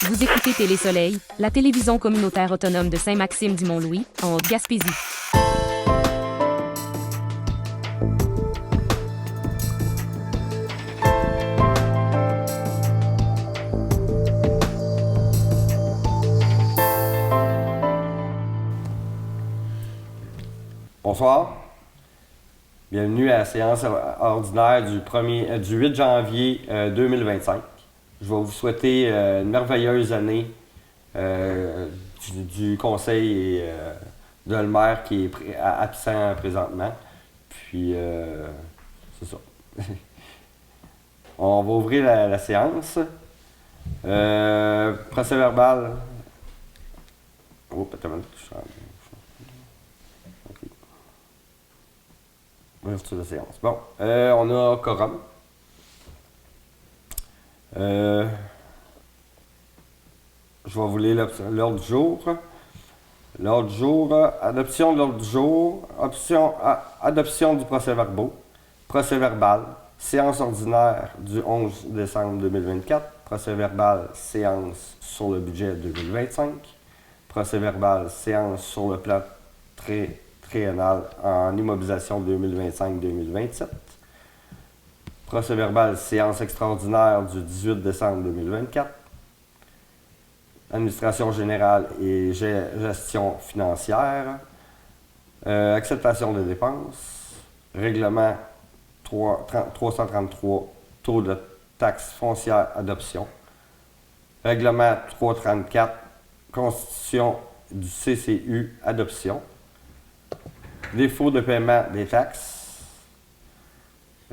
Vous écoutez Télé-Soleil, la télévision communautaire autonome de Saint-Maxime-du-Mont-Louis, en Haute-Gaspésie. Bonsoir. Bienvenue à la séance ordinaire du 8 janvier 2025. Je vais vous souhaiter une merveilleuse année du conseil et de le maire qui est absent présentement. Puis, c'est ça. On va ouvrir la séance. Procès verbal. Oh, peut-être ouverture de séance. Bon, on a quorum. Je vais vous lire l'ordre du jour. L'ordre du jour, adoption de l'ordre du jour, adoption du procès-verbal, procès-verbal, séance ordinaire du 11 décembre 2024, procès-verbal, séance sur le budget 2025, procès-verbal, séance sur le plan triennal en immobilisation 2025-2027. Procès-verbal, séance extraordinaire du 18 décembre 2024. Administration générale et gestion financière. Acceptation des dépenses. Règlement 333, taux de taxe foncière adoption. Règlement 334, constitution du CCU adoption. Défaut de paiement des taxes.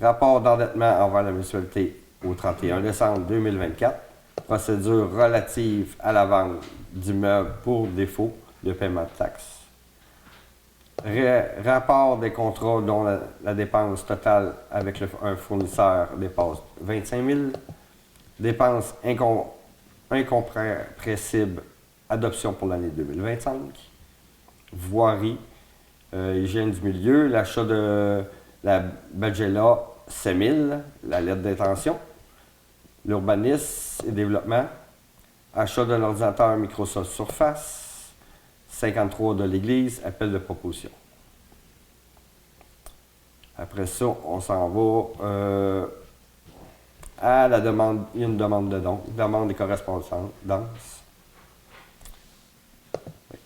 Rapport d'endettement envers la municipalité au 31 décembre 2024. Procédure relative à la vente d'immeubles pour défaut de paiement de taxes. Rapport des contrats dont la dépense totale avec un fournisseur dépasse 25 000. Dépenses incompressibles, adoption pour l'année 2025. Voirie. Hygiène du milieu, l'achat de la Badgela 5000, la lettre d'intention, l'urbanisme et développement, achat d'un ordinateur Microsoft Surface, 53 de l'Église, appel de proposition. Après ça, on s'en va à la demande, il y a une demande de don, demande des correspondances.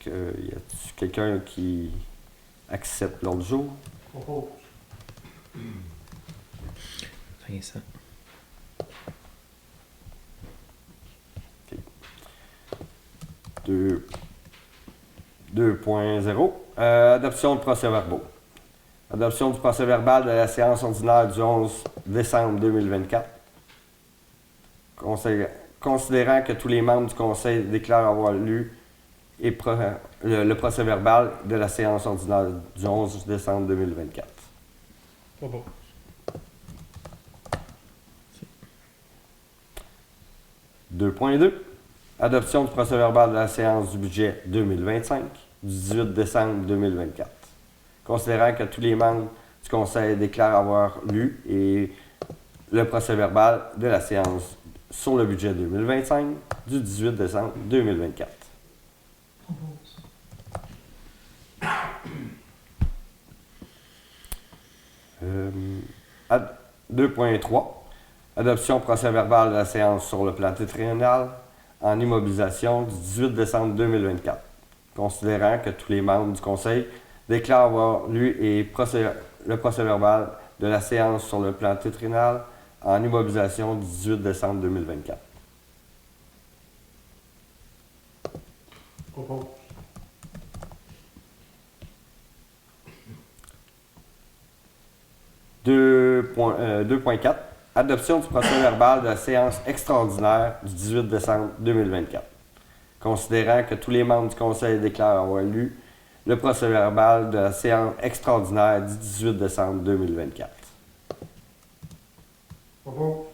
Y a-t-il quelqu'un qui accepte l'ordre du jour? Propose. Vincent. Okay. 2.0. Adoption de procès-verbal. Adoption du procès-verbal de la séance ordinaire du 11 décembre 2024. Considérant que tous les membres du conseil déclarent avoir lu et le procès-verbal de la séance ordinaire du 11 décembre 2024. Propose. 2.2. Adoption du procès-verbal de la séance du budget 2025 du 18 décembre 2024. Considérant que tous les membres du conseil déclarent avoir lu et le procès-verbal de la séance sur le budget 2025 du 18 décembre 2024. 2.3. Adoption procès-verbal de la séance sur le plan triennal en immobilisation du 18 décembre 2024. Considérant que tous les membres du conseil déclarent avoir lu et le procès-verbal de la séance sur le plan triennal en immobilisation du 18 décembre 2024. Propose. 2.4. Adoption du procès-verbal de la séance extraordinaire du 18 décembre 2024. Considérant que tous les membres du conseil déclarent avoir lu le procès-verbal de la séance extraordinaire du 18 décembre 2024. Propose.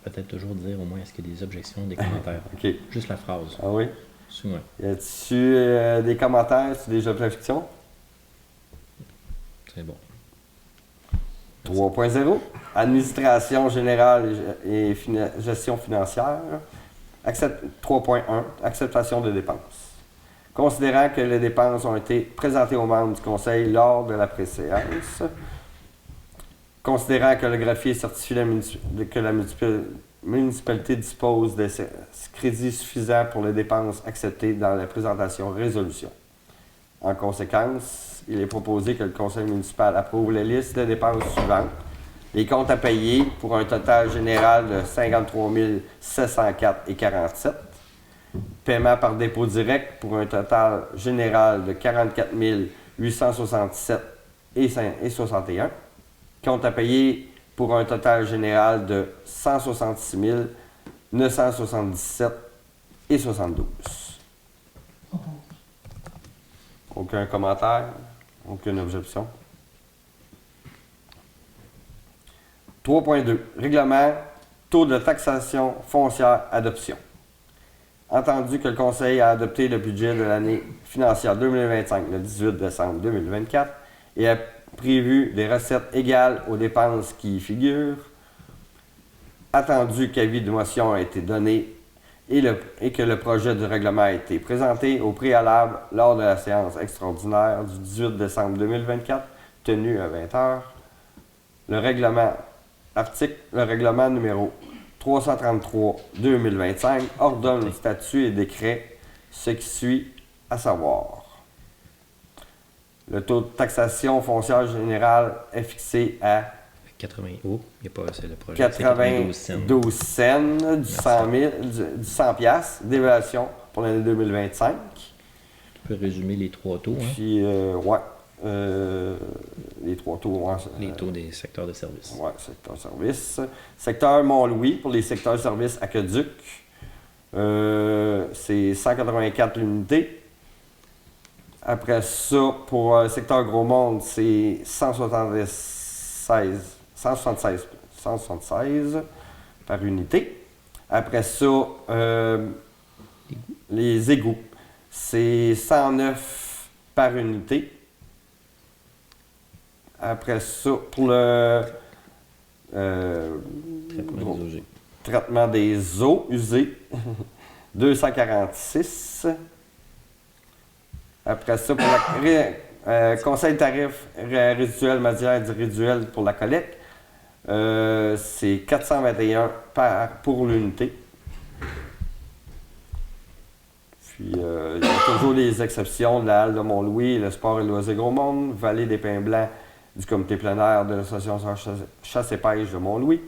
Peut-être toujours dire au moins est-ce qu'il y a des objections, des commentaires. OK. Juste la phrase. Ah oui? Souvent. Y a-t-il des commentaires sur des objections? C'est bon. 3.0, administration générale et gestion financière. 3.1, acceptation de dépenses. Considérant que les dépenses ont été présentées aux membres du Conseil lors de la préséance, considérant que le greffier certifie que la municipalité dispose de crédits suffisants pour les dépenses acceptées dans la présentation résolution. En conséquence, il est proposé que le Conseil municipal approuve les listes de dépenses suivantes. Les comptes à payer pour un total général de 53 704,47. Paiement par dépôt direct pour un total général de 44 867,61. Compte à payer pour un total général de 166 977,72. Aucun commentaire? Aucune objection? 3.2. Règlement taux de taxation foncière adoption. Entendu que le Conseil a adopté le budget de l'année financière 2025 le 18 décembre 2024 et a prévu des recettes égales aux dépenses qui y figurent, attendu qu'avis de motion a été donné et que le projet de règlement a été présenté au préalable lors de la séance extraordinaire du 18 décembre 2024 tenue à 20h, le règlement numéro 333-2025 ordonne le statut et décret ce qui suit, à savoir le taux de taxation foncière générale est fixé à 80. Oh, il n'y a pas c'est le projet. 92 cents du 100 piastres d'évaluation pour l'année 2025. Tu peux résumer les trois taux. Puis, les trois taux. Les taux des secteurs de services. Oui, secteur service. Secteur Mont-Louis pour les secteurs de services aqueduc. C'est 184 l'unité. Après ça, pour le secteur Gros-Monde, c'est 176 par unité. Après ça, les égouts, c'est 109 par unité. Après ça, pour le traitement des eaux usées, 246. Après ça, pour le conseil de tarif résiduel, matière résiduelle pour la collecte, c'est 421 pour l'unité. Puis, il y a toujours les exceptions de la halle de Mont-Louis, le sport et loisirs Gros-Monde, Vallée des Pins Blancs du comité plein air de l'association chasse et pêche de Mont-Louis.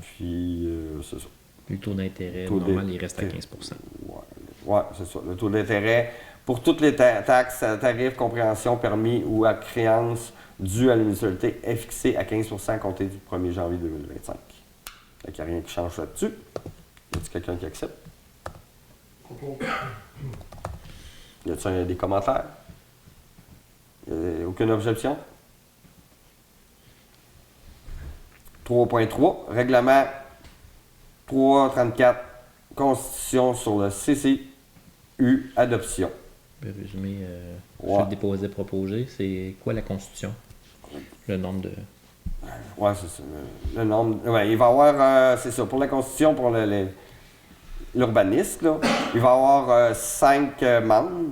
Puis, c'est ça. Le taux d'intérêt normal, il reste à 15 %. Oui, c'est ça. Le taux d'intérêt pour toutes les taxes, tarifs, compréhension, permis ou à créance dues à la municipalité est fixé à 15 % compté du 1er janvier 2025. Il n'y a rien qui change là-dessus. Y a-t-il quelqu'un qui accepte? Y a-t-il des commentaires? Aucune objection? 3.3. Règlement 334. Constitution sur le CCU adoption. Je vais résumer. Le déposé proposé, c'est quoi la Constitution? Le nombre de. Oui, c'est ça. Le nombre. Ouais, il va y avoir. C'est ça. Pour la Constitution, pour l'urbanisme, il va y avoir 5 membres.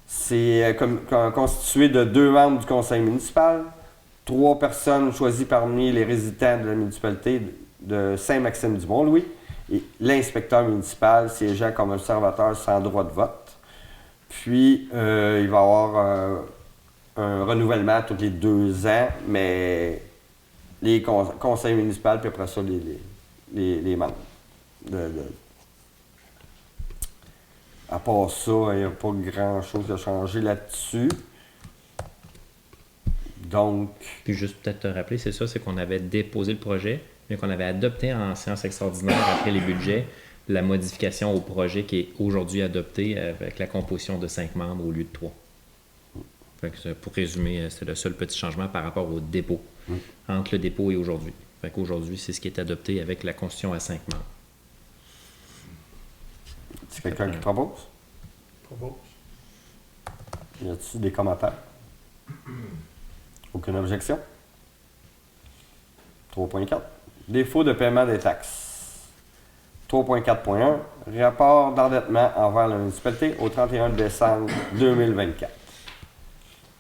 C'est constitué de 2 membres du conseil municipal, 3 personnes choisies parmi les résidents de la municipalité de Saint-Maxime-du-Mont-Louis et l'inspecteur municipal siégeant comme observateur sans droit de vote. Puis, il va y avoir un renouvellement tous les 2 ans, mais les conseils municipaux, puis après ça, les membres. À part ça, il n'y a pas grand-chose qui a changé là-dessus. Donc... Puis juste peut-être te rappeler, c'est ça, c'est qu'on avait déposé le projet, mais qu'on avait adopté en séance extraordinaire après les budgets la modification au projet qui est aujourd'hui adopté avec la composition de 5 membres au lieu de 3. Fait que, pour résumer, c'est le seul petit changement par rapport au dépôt, entre le dépôt et aujourd'hui. Fait qu'aujourd'hui, c'est ce qui est adopté avec la constitution à 5 membres. C'est quelqu'un qui propose? Y a-t-il des commentaires? Aucune objection? 3.4. Défaut de paiement des taxes. 3.4.1. Rapport d'endettement envers la municipalité au 31 décembre 2024.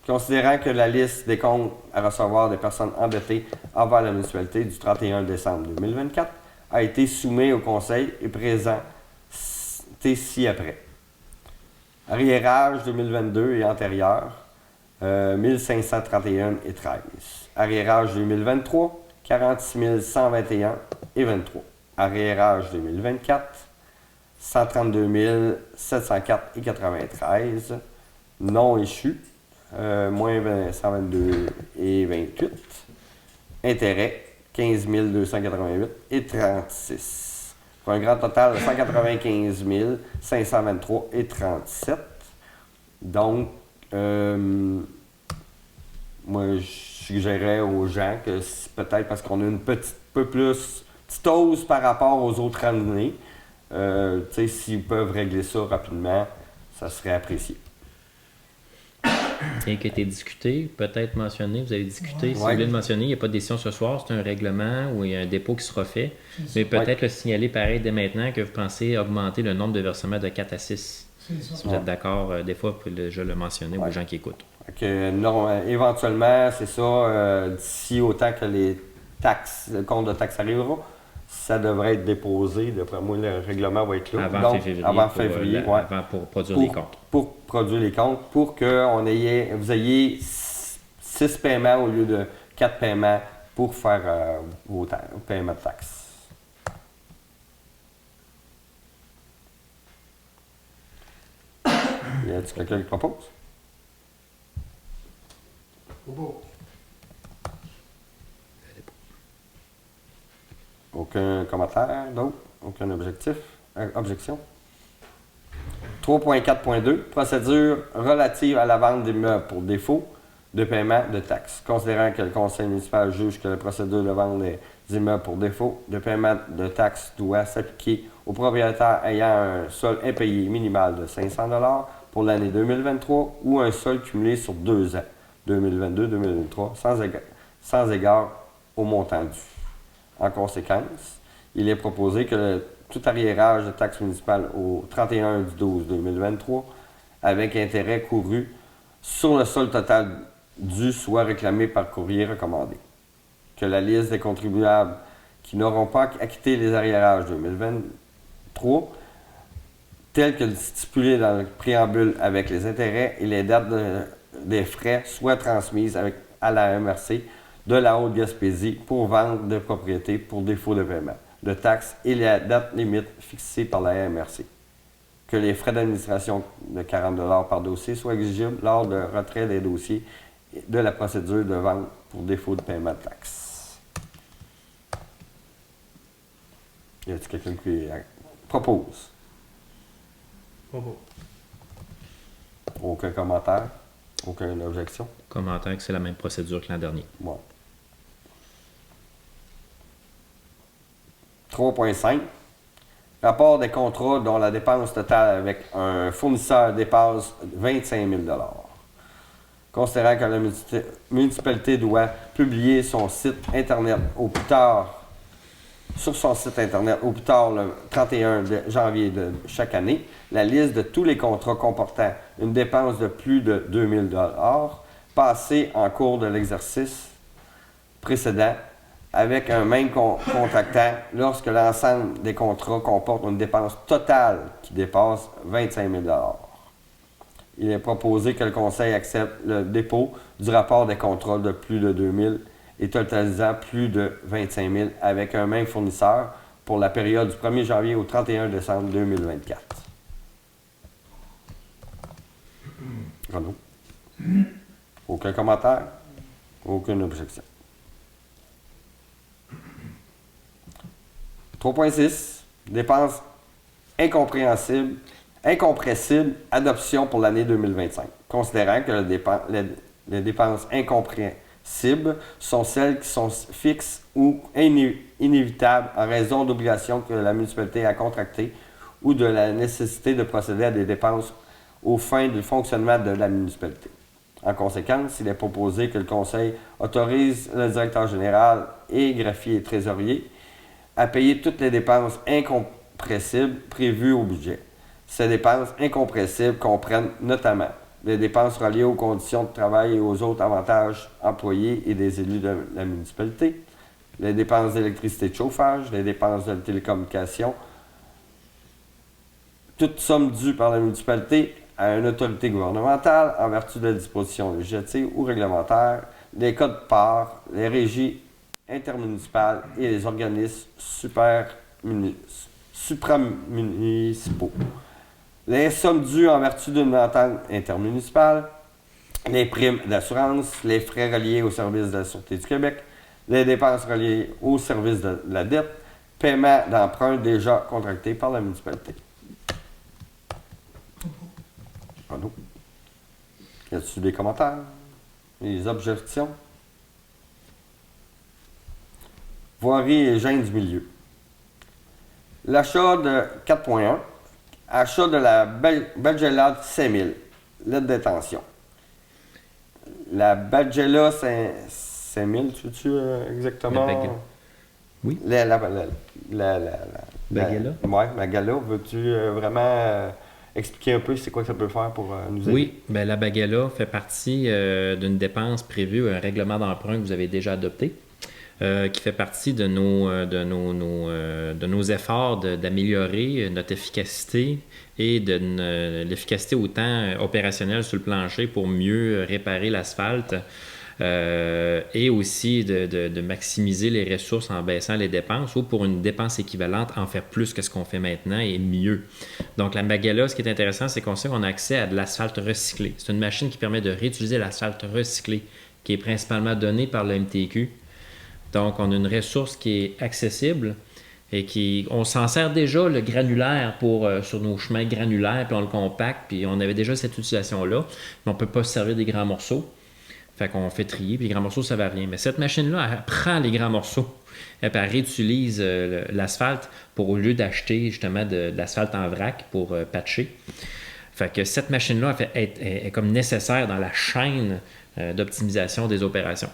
Considérant que la liste des comptes à recevoir des personnes endettées envers la municipalité du 31 décembre 2024 a été soumise au Conseil et présenté ci-après. Arriérage 2022 et antérieur, 1531 et 13. Arriérage 2023, 46 121 et 23. Arriérage 2024, 132 704 et 93. Non échu, moins 122 et 28. Intérêt, 15 288 et 36. Pour un grand total de 195 523 et 37. Donc, moi, je suggérais aux gens que peut-être parce qu'on a une petite hausse par rapport aux autres années, s'ils peuvent régler ça rapidement, ça serait apprécié. Bien qui a été discuté, peut-être mentionné, vous avez discuté, si vous voulez le mentionner, il n'y a pas de décision ce soir, c'est un règlement où il y a un dépôt qui sera fait, mais peut-être le signaler pareil dès maintenant que vous pensez augmenter le nombre de versements de 4 à 6. Si vous êtes d'accord, des fois, vous pouvez déjà le mentionner aux gens qui écoutent. Non, éventuellement, c'est ça, d'ici autant que le compte de taxes arrivera, ça devrait être déposé. D'après moi, le règlement va être là. Avant février, pour produire les comptes. Pour produire les comptes, pour que vous ayez 6 paiements au lieu de 4 paiements pour faire vos paiements de taxes. Y a-t-il quelqu'un qui propose? Aucun commentaire d'autre? Aucun objection? 3.4.2. Procédure relative à la vente d'immeubles pour défaut de paiement de taxes. Considérant que le conseil municipal juge que la procédure de vente des immeubles pour défaut de paiement de taxes doit s'appliquer aux propriétaires ayant un sol impayé minimal de 500 $ pour l'année 2023 ou un sol cumulé sur 2 ans, 2022-2023, sans égard au montant dû. En conséquence, il est proposé que tout arriérage de taxes municipales au 31/12/2023 avec intérêt couru sur le solde total dû soit réclamé par courrier recommandé. Que la liste des contribuables qui n'auront pas acquitté les arriérages 2023 tels que stipulés dans le préambule avec les intérêts et les dates des frais soient transmises à la MRC de la Haute-Gaspésie pour vente de propriété pour défaut de paiement de taxes et la date limite fixée par la MRC. Que les frais d'administration de 40 $ par dossier soient exigibles lors de retrait des dossiers de la procédure de vente pour défaut de paiement de taxes. Y a-t-il quelqu'un qui propose? Aucun commentaire? Aucune objection? Commentaire que c'est la même procédure que l'an dernier. Bon. 3.5. Rapport des contrats dont la dépense totale avec un fournisseur dépasse 25 000 $. Considérant que la municipalité doit publier son site Internet sur son site Internet au plus tard le 31 janvier de chaque année, la liste de tous les contrats comportant une dépense de plus de 2 000 $ passés en cours de l'exercice précédent avec un même contractant lorsque l'ensemble des contrats comporte une dépense totale qui dépasse 25 000 $. Il est proposé que le Conseil accepte le dépôt du rapport des contrats de plus de 2 000 et totalisant plus de 25 000 avec un même fournisseur pour la période du 1er janvier au 31 décembre 2024. Renaud? Aucun commentaire? Aucune objection. 3.6. Dépenses incompressibles, adoption pour l'année 2025. Considérant que les dépenses incompressibles sont celles qui sont fixes ou inévitables en raison d'obligations que la municipalité a contractées ou de la nécessité de procéder à des dépenses aux fins du fonctionnement de la municipalité. En conséquence, il est proposé que le Conseil autorise le directeur général et greffier et trésorier à payer toutes les dépenses incompressibles prévues au budget. Ces dépenses incompressibles comprennent notamment les dépenses reliées aux conditions de travail et aux autres avantages employés et des élus de la municipalité, les dépenses d'électricité et de chauffage, les dépenses de télécommunications, toute somme due par la municipalité à une autorité gouvernementale en vertu de dispositions législatives ou réglementaires, les codes parts, les régies intermunicipales et les organismes supramunicipaux. Les sommes dues en vertu d'une entente intermunicipale, les primes d'assurance, les frais reliés au service de la Sûreté du Québec, les dépenses reliées au service de la dette, paiement d'emprunts déjà contractés par la municipalité. Allô? Y a-t-il des commentaires? Des objections? Voirie et gêne du milieu. L'achat de 4.1. Achat de la Badgella 5000. Lettre d'intention. La Badgella 5000, tu sais exactement? Oui. La Bagella? Oui, Bagella. Veux-tu vraiment expliquer un peu c'est quoi que ça peut faire pour nous aider? Oui, bien, la Bagella fait partie d'une dépense prévue, un règlement d'emprunt que vous avez déjà adopté, qui fait partie de nos efforts d'améliorer notre efficacité et de l'efficacité autant opérationnelle sur le plancher pour mieux réparer l'asphalte et aussi de maximiser les ressources en baissant les dépenses ou pour une dépense équivalente en faire plus que ce qu'on fait maintenant et mieux. Donc la Bagella, ce qui est intéressant, c'est qu'on sait qu'on a accès à de l'asphalte recyclé. C'est une machine qui permet de réutiliser l'asphalte recyclé qui est principalement donnée par le MTQ. Donc on a une ressource qui est accessible et on s'en sert déjà le granulaire sur nos chemins granulaires, puis on le compacte, puis on avait déjà cette utilisation-là, mais on ne peut pas se servir des grands morceaux. Fait qu'on fait trier, puis les grands morceaux, ça ne va rien. Mais cette machine-là, elle prend les grands morceaux, et puis elle réutilise l'asphalte au lieu d'acheter justement de l'asphalte en vrac pour patcher. Fait que cette machine-là est comme nécessaire dans la chaîne d'optimisation des opérations.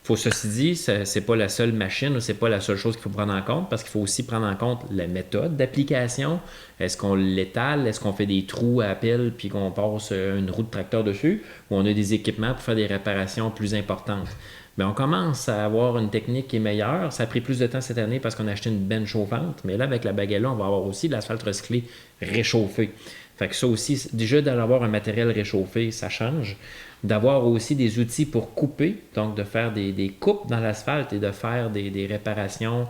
Ceci dit, ce n'est pas la seule machine ou ce n'est pas la seule chose qu'il faut prendre en compte parce qu'il faut aussi prendre en compte la méthode d'application. Est-ce qu'on l'étale? Est-ce qu'on fait des trous à pelle puis qu'on passe une roue de tracteur dessus? Ou on a des équipements pour faire des réparations plus importantes? Bien, on commence à avoir une technique qui est meilleure. Ça a pris plus de temps cette année parce qu'on a acheté une benne chauffante. Mais là, avec la Bagella, on va avoir aussi de l'asphalte recyclé réchauffé. Fait que ça aussi, déjà d'avoir un matériel réchauffé, ça change. D'avoir aussi des outils pour couper, donc de faire des coupes dans l'asphalte et de faire des réparations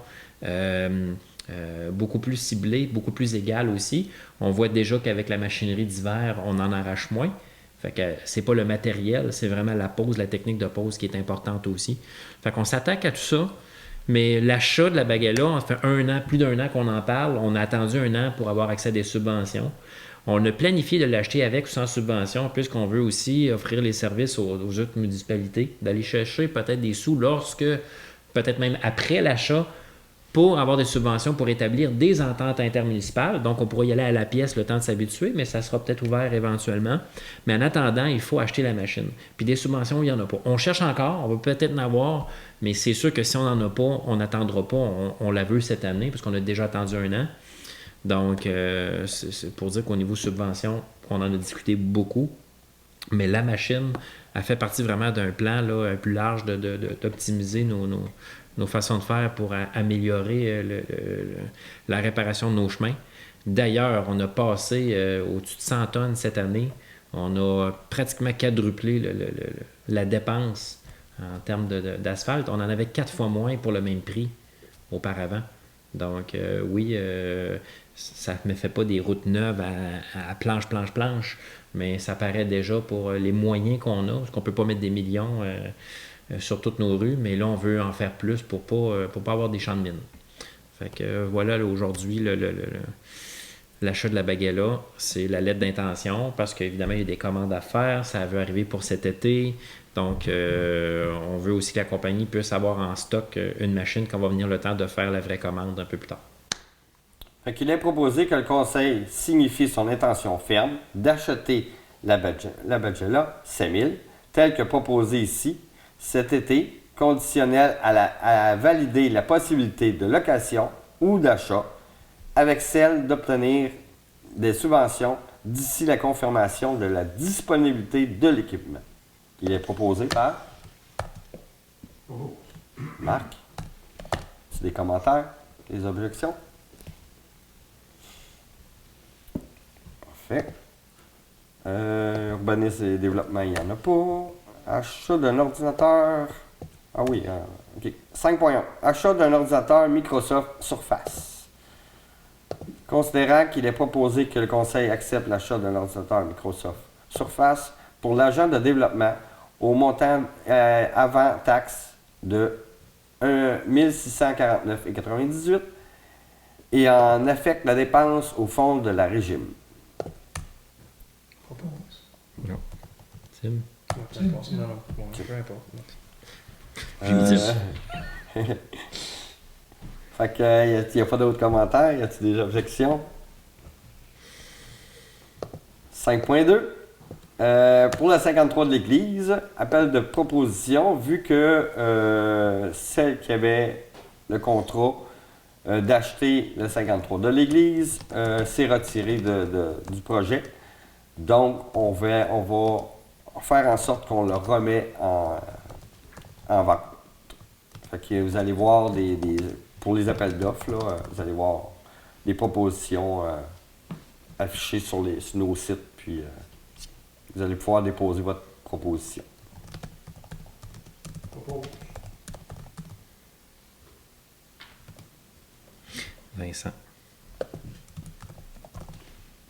beaucoup plus ciblées, beaucoup plus égales aussi. On voit déjà qu'avec la machinerie d'hiver, on en arrache moins. Fait que c'est pas le matériel, c'est vraiment la pose, la technique de pose qui est importante aussi. Fait qu'on s'attaque à tout ça. Mais l'achat de la Bagella, on fait plus d'un an qu'on en parle. On a attendu un an pour avoir accès à des subventions. On a planifié de l'acheter avec ou sans subvention, puisqu'on veut aussi offrir les services aux autres municipalités, d'aller chercher peut-être des sous peut-être même après l'achat, pour avoir des subventions pour établir des ententes intermunicipales. Donc, on pourrait y aller à la pièce le temps de s'habituer, mais ça sera peut-être ouvert éventuellement. Mais en attendant, il faut acheter la machine. Puis des subventions, il n'y en a pas. On cherche encore, on va peut-être en avoir, mais c'est sûr que si on n'en a pas, on n'attendra pas. On la veut cette année, parce qu'on a déjà attendu un an. Donc, c'est pour dire qu'au niveau subvention, on en a discuté beaucoup. Mais la machine, elle fait partie vraiment d'un plan là, plus large d'optimiser nos façons de faire pour améliorer la réparation de nos chemins. D'ailleurs, on a passé au-dessus de 100 tonnes cette année. On a pratiquement quadruplé la dépense en termes d'asphalte. On en avait 4 fois moins pour le même prix auparavant. Donc, oui, ça ne me fait pas des routes neuves à planche, mais ça paraît déjà pour les moyens qu'on a, parce qu'on ne peut pas mettre des millions sur toutes nos rues, mais là, on veut en faire plus pour pas avoir des champs de mine. Fait que voilà, là, aujourd'hui, l'achat de la Bagella, c'est la lettre d'intention, parce qu'évidemment, il y a des commandes à faire, ça veut arriver pour cet été. Donc, on veut aussi que la compagnie puisse avoir en stock une machine quand va venir le temps de faire la vraie commande un peu plus tard. Fait qu'il est proposé que le Conseil signifie son intention ferme d'acheter la Bagella 5000, telle que proposée ici, cet été, conditionnel à valider la possibilité de location ou d'achat avec celle d'obtenir des subventions d'ici la confirmation de la disponibilité de l'équipement. Il est proposé par Marc. C'est des commentaires, des objections? Parfait. Urbanisme et développement, il n'y en a pas. Achat d'un ordinateur. Ah oui, OK. 5.1. Achat d'un ordinateur Microsoft Surface. Considérant qu'il est proposé que le Conseil accepte l'achat d'un ordinateur Microsoft Surface pour l'agent de développement au montant avant taxe de 1649,98 et en affecte la dépense au fonds de la régime. Propose. Non. Tim? Non, bon, peu importe. Fait que, il n'y a pas d'autres commentaires. Y a-t-il des objections? 5.2. Pour la 53 de l'Église, appel de proposition, vu que celle qui avait le contrat d'acheter le 53 de l'Église s'est retirée du projet. Donc, on va faire en sorte qu'on le remet en vente. Fait que vous allez voir pour les appels d'offres, là, vous allez voir des propositions affichées sur nos sites, puis vous allez pouvoir déposer votre proposition. Propose. Vincent.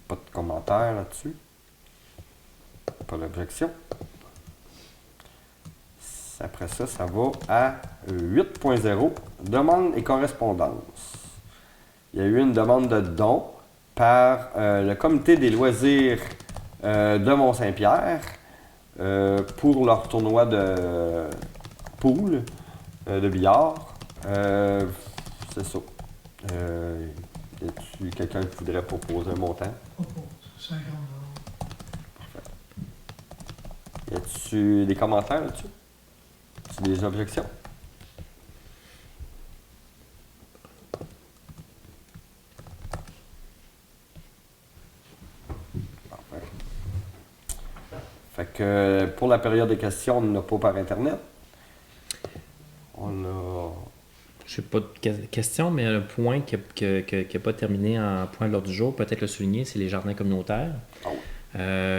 Pas de commentaires là-dessus. Pas d'objection. Après ça, ça va à 8.0, demande et correspondance. Il y a eu une demande de don par le comité des loisirs de Mont-Saint-Pierre pour leur tournoi de pool, de billard. C'est ça. Y a-t-il quelqu'un qui voudrait proposer un montant? Propose. 50 $. Y a-t-il des commentaires là-dessus? Y a-t-il des objections? Parfait. Fait que pour la période de questions, on n'a pas par Internet. On a... Je n'ai pas de question, mais un point qui n'est pas terminé en point de l'ordre du jour, peut-être le souligner, c'est les jardins communautaires. Oh.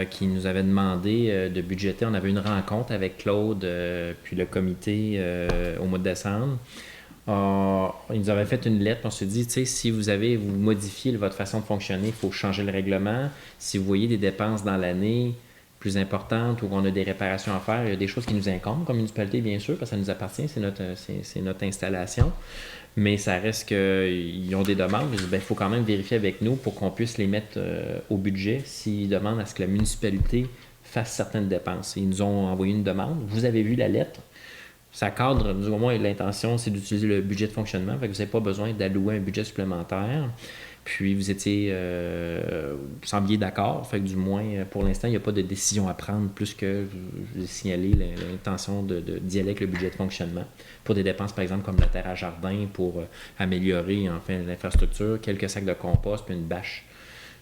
Qui nous avait demandé de budgéter. On avait une rencontre avec Claude puis le comité au mois de décembre. Ils nous avaient fait une lettre. On s'est dit, tu sais, si vous modifiez votre façon de fonctionner, il faut changer le règlement. Si vous voyez des dépenses dans l'année plus importantes ou qu'on a des réparations à faire, il y a des choses qui nous incombent comme municipalité, bien sûr, parce que ça nous appartient, c'est notre installation. Mais ça reste qu'ils ont des demandes. Il faut quand même vérifier avec nous pour qu'on puisse les mettre au budget s'ils demandent à ce que la municipalité fasse certaines dépenses. Ils nous ont envoyé une demande. Vous avez vu la lettre. Ça cadre, du moins, l'intention, c'est d'utiliser le budget de fonctionnement. Fait que vous n'avez pas besoin d'allouer un budget supplémentaire. Puis vous étiez, vous sembliez d'accord. Fait que du moins, pour l'instant, il n'y a pas de décision à prendre plus que je vous ai signalé l'intention d'y aller avec le budget de fonctionnement. Pour des dépenses, par exemple, comme la terre à jardin, pour améliorer enfin l'infrastructure, quelques sacs de compost, puis une bâche.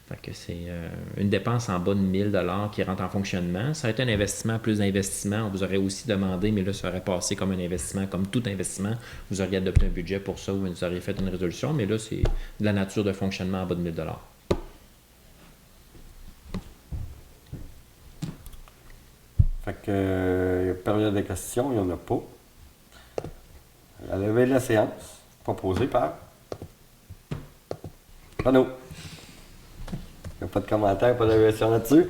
Fait que c'est une dépense en bas de 1000 $ qui rentre en fonctionnement. Ça aurait été un investissement, plus d'investissement. On vous aurait aussi demandé, mais là, ça aurait passé comme un investissement, comme tout investissement. Vous auriez adopté un budget pour ça ou vous auriez fait une résolution, mais là, c'est de la nature de fonctionnement en bas de 1000 $. Fait que période de questions, il n'y en a pas. La levée de la séance, proposée par Renaud. Il n'y a pas de commentaires, pas d'objection là-dessus.